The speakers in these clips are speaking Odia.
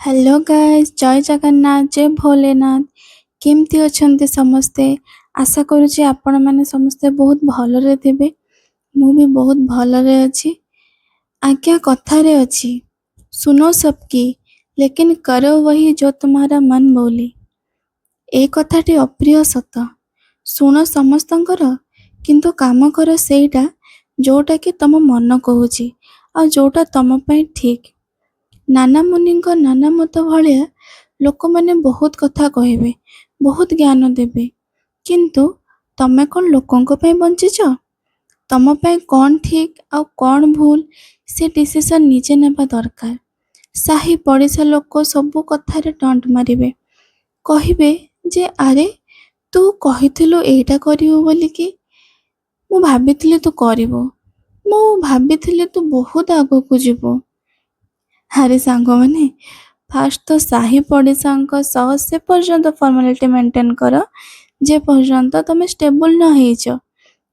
ହ୍ୟାଲୋ ଗାଇସ୍, ଜୟ ଜଗନ୍ନାଥ, ଜୟ ଭୋଲେନାଥ। କେମିତି ଅଛନ୍ତି ସମସ୍ତେ? ଆଶା କରୁଛି ଆପଣମାନେ ସମସ୍ତେ ବହୁତ ଭଲରେ ଥିବେ। ମୁଁ ବି ବହୁତ ଭଲରେ ଅଛି। ଆଜ୍ଞା, କଥାରେ ଅଛି, ସୁନୋ ସବକି ଲେକିନ କରୋ वही जो तुम्हारा मन बोले। ଏ କଥାଟି ଅପ୍ରିୟ ସତ। ଶୁଣ ସମସ୍ତଙ୍କର, କିନ୍ତୁ କାମ କର ସେଇଟା ଯୋଉଟାକି ତମ ମନ କହୁଛି ଆଉ ଯୋଉଟା ତମ ପାଇଁ ଠିକ୍। ନାନା ମୁନିଙ୍କ ନାନା ମତ ଭଳିଆ ଲୋକମାନେ ବହୁତ କଥା କହିବେ, ବହୁତ ଜ୍ଞାନ ଦେବେ, କିନ୍ତୁ ତମେ କ'ଣ ଲୋକଙ୍କ ପାଇଁ ବଞ୍ଚିଛ? ତମ ପାଇଁ କ'ଣ ଠିକ୍ ଆଉ କ'ଣ ଭୁଲ ସେ ଡିସିସନ୍ ନିଜେ ନେବା ଦରକାର। ସାହି ପଡ଼ିଶା ଲୋକ ସବୁ କଥାରେ ଟଣ୍ଟ ମାରିବେ, କହିବେ ଯେ ଆରେ ତୁ କହିଥିଲୁ ଏଇଟା କରିବୁ ବୋଲିକି, ମୁଁ ଭାବିଥିଲି ତୁ କରିବୁ, ମୁଁ ଭାବିଥିଲି ତୁ ବହୁତ ଆଗକୁ ଯିବୁ। ଆରେ ସାଙ୍ଗମାନେ, ଫାଷ୍ଟ ତ ସାହି ପଡ଼ିଶାଙ୍କ ସହ ସେ ପର୍ଯ୍ୟନ୍ତ ଫର୍ମାଲିଟି ମେଣ୍ଟେନ୍ କର ଯେ ପର୍ଯ୍ୟନ୍ତ ତମେ ଷ୍ଟେବୁଲ୍ ନ ହେଇଛ।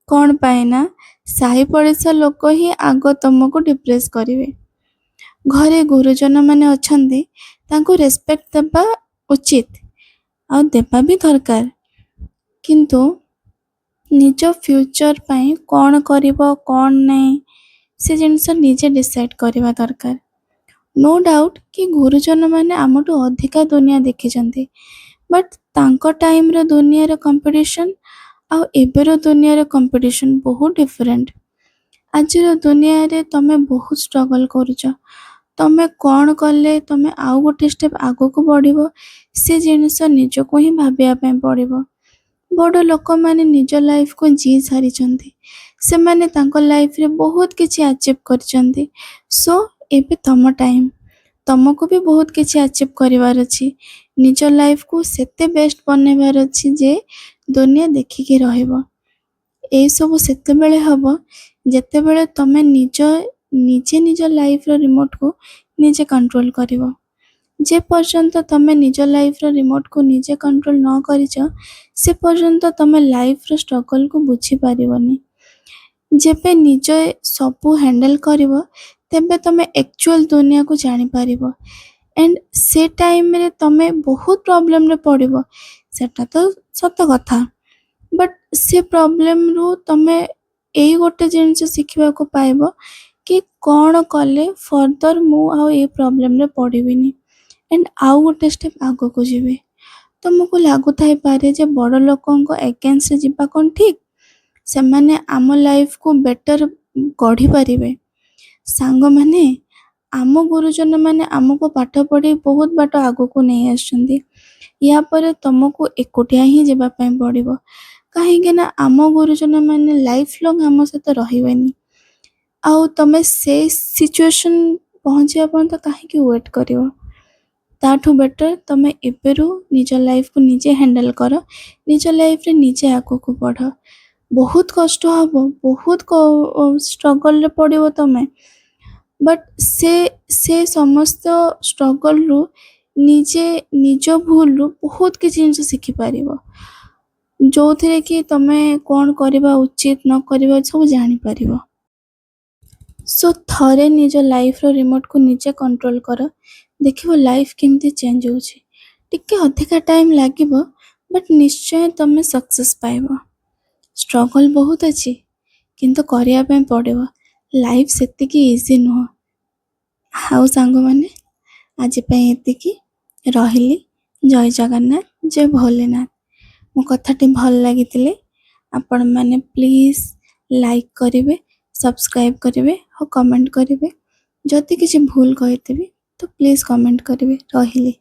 କ'ଣ ପାଇଁ ନା ସାହି ପଡ଼ିଶା ଲୋକ ହିଁ ଆଗ ତମକୁ ଡିପ୍ରେସ୍ କରିବେ। ଘରେ ଗୁରୁଜନମାନେ ଅଛନ୍ତି, ତାଙ୍କୁ ରେସ୍ପେକ୍ଟ ଦେବା ଉଚିତ ଆଉ ଦେବା ବି ଦରକାର, କିନ୍ତୁ ନିଜ ଫ୍ୟୁଚର୍ ପାଇଁ କ'ଣ କରିବ କ'ଣ ନାହିଁ ସେ ଜିନିଷ ନିଜେ ଡିସାଇଡ଼୍ କରିବା ଦରକାର। ନୋ ଡାଉଟ୍ କି ଗୁରୁଜନମାନେ ଆମଠୁ ଅଧିକା ଦୁନିଆ ଦେଖିଛନ୍ତି, ବଟ୍ ତାଙ୍କ ଟାଇମ୍ର ଦୁନିଆର କମ୍ପିଟିସନ୍ ଆଉ ଏବେର ଦୁନିଆର କମ୍ପିଟିସନ୍ ବହୁତ ଡିଫରେଣ୍ଟ। ଆଜିର ଦୁନିଆରେ ତମେ ବହୁତ ଷ୍ଟ୍ରଗଲ୍ କରୁଛ। ତମେ କ'ଣ କଲେ ତମେ ଆଉ ଗୋଟେ ଷ୍ଟେପ୍ ଆଗକୁ ବଢ଼ିବ ସେ ଜିନିଷ ନିଜକୁ ହିଁ ଭାବିବା ପାଇଁ ପଡ଼ିବ। ବଡ଼ ଲୋକମାନେ ନିଜ ଲାଇଫ୍କୁ ଜି ସାରିଛନ୍ତି, ସେମାନେ ତାଙ୍କ ଲାଇଫ୍ରେ ବହୁତ କିଛି ଆଚିଭ୍ କରିଛନ୍ତି। ସୋ ଏବେ ତମ ଟାଇମ୍, ତମକୁ ବି ବହୁତ କିଛି ଆଚିଭ୍ କରିବାର ଅଛି। ନିଜ ଲାଇଫ୍କୁ ସେତେ ବେଷ୍ଟ ବନେଇବାର ଅଛି ଯେ ଦୁନିଆ ଦେଖିକି ରହିବ। ଏଇସବୁ ସେତେବେଳେ ହେବ ଯେତେବେଳେ ତମେ ନିଜେ ନିଜ ଲାଇଫ୍ର ରିମୋଟ୍କୁ ନିଜେ କଣ୍ଟ୍ରୋଲ୍ କରିବ। ଯେ ପର୍ଯ୍ୟନ୍ତ ତମେ ନିଜ ଲାଇଫ୍ର ରିମୋଟ୍କୁ ନିଜେ କଣ୍ଟ୍ରୋଲ୍ ନ କରିଛ ସେ ପର୍ଯ୍ୟନ୍ତ ତମେ ଲାଇଫ୍ର ଷ୍ଟ୍ରଗଲ୍କୁ ବୁଝିପାରିବନି। ଯେବେ ନିଜେ ସବୁ ହ୍ୟାଣ୍ଡେଲ୍ କରିବ ତେବେ ତମେ ଆକ୍ଚୁଆଲ୍ ଦୁନିଆକୁ ଜାଣିପାରିବ। ଆଣ୍ଡ ସେ ଟାଇମ୍ରେ ତମେ ବହୁତ ପ୍ରୋବ୍ଲେମ୍ରେ ପଡ଼ିବ, ସେଟା ତ ସତ କଥା, ବଟ୍ ସେ ପ୍ରୋବ୍ଲେମ୍ରୁ ତମେ ଏଇ ଗୋଟେ ଜିନିଷ ଶିଖିବାକୁ ପାଇବ କି କ'ଣ କଲେ ଫର୍ଦର ମୁଁ ଆଉ ଏ ପ୍ରୋବ୍ଲେମ୍ରେ ପଡ଼ିବିନି ଆଣ୍ଡ ଆଉ ଗୋଟେ ଷ୍ଟେପ୍ ଆଗକୁ ଯିବି। ତୁମକୁ ଲାଗୁଥାଇପାରେ ଯେ ବଡ଼ ଲୋକଙ୍କ ଏଗେନ୍ଷ୍ଟରେ ଯିବା କ'ଣ ଠିକ୍? ସେମାନେ ଆମ ଲାଇଫ୍କୁ ବେଟର୍ ଗଢ଼ିପାରିବେ। ସାଙ୍ଗମାନେ, ଆମ ଗୁରୁଜନମାନେ ଆମକୁ ପାଠ ପଢ଼ି ବହୁତ ବାଟ ଆଗକୁ ନେଇ ଆସିଛନ୍ତି। ୟା ପରେ ତମକୁ ଏକୁଟିଆ ହିଁ ଯିବା ପାଇଁ ପଡ଼ିବ, କାହିଁକି ନା ଆମ ଗୁରୁଜନମାନେ ଲାଇଫ୍ ଲଙ୍ଗ୍ ଆମ ସହିତ ରହିବେନି। ଆଉ ତମେ ସେ ସିଚୁଏସନ୍ ପହଞ୍ଚିବା ପର୍ଯ୍ୟନ୍ତ କାହିଁକି ୱେଟ୍ କରିବ? ତାଠୁ ବେଟର୍ ତମେ ଏବେରୁ ନିଜ ଲାଇଫ୍କୁ ନିଜେ ହ୍ୟାଣ୍ଡେଲ୍ କର, ନିଜ ଲାଇଫ୍ରେ ନିଜେ ଆଗକୁ ବଢ଼। ବହୁତ କଷ୍ଟ ହେବ, ବହୁତ ଷ୍ଟ୍ରଗଲ୍ରେ ପଡ଼ିବ ତମେ, ବଟ୍ ସେ ସମସ୍ତ ଷ୍ଟ୍ରଗଲ୍ରୁ ନିଜେ ନିଜ ଭୁଲରୁ ବହୁତ କିଛି ଜିନିଷ ଶିଖିପାରିବ, ଯେଉଁଥିରେ କି ତମେ କ'ଣ କରିବା ଉଚିତ ନ କରିବା ସବୁ ଜାଣିପାରିବ। ସୋ ଥରେ ନିଜ ଲାଇଫ୍ର ରିମୋଟ୍କୁ ନିଜେ କଣ୍ଟ୍ରୋଲ୍ କର, ଦେଖିବ ଲାଇଫ୍ କେମିତି ଚେଞ୍ଜ ହେଉଛି। ଟିକେ ଅଧିକା ଟାଇମ୍ ଲାଗିବ, ବଟ୍ ନିଶ୍ଚୟ ତମେ ସକ୍ସେସ୍ ପାଇବ। ଷ୍ଟ୍ରଗଲ୍ ବହୁତ ଅଛି, କିନ୍ତୁ କରିବା ପାଇଁ ପଡ଼ିବ। ଲାଇଫ୍ ସେତିକି ଇଜି ନୁହଁ। ଆଉ ସାଙ୍ଗମାନେ, ଆଜି ପାଇଁ ଏତିକି। ରହିଲି। ଜୟ ଜଗନ୍ନାଥ, ଜୟ ଭୋଲେନାଥ। ମୋ କଥାଟି ଭଲ ଲାଗିଥିଲେ ଆପଣମାନେ ପ୍ଲିଜ୍ ଲାଇକ୍ କରିବେ, ସବସ୍କ୍ରାଇବ୍ କରିବେ ଆଉ କମେଣ୍ଟ କରିବେ। ଯଦି କିଛି ଭୁଲ କହିଥିବି ତ ପ୍ଲିଜ୍ କମେଣ୍ଟ କରିବେ। ରହିଲି।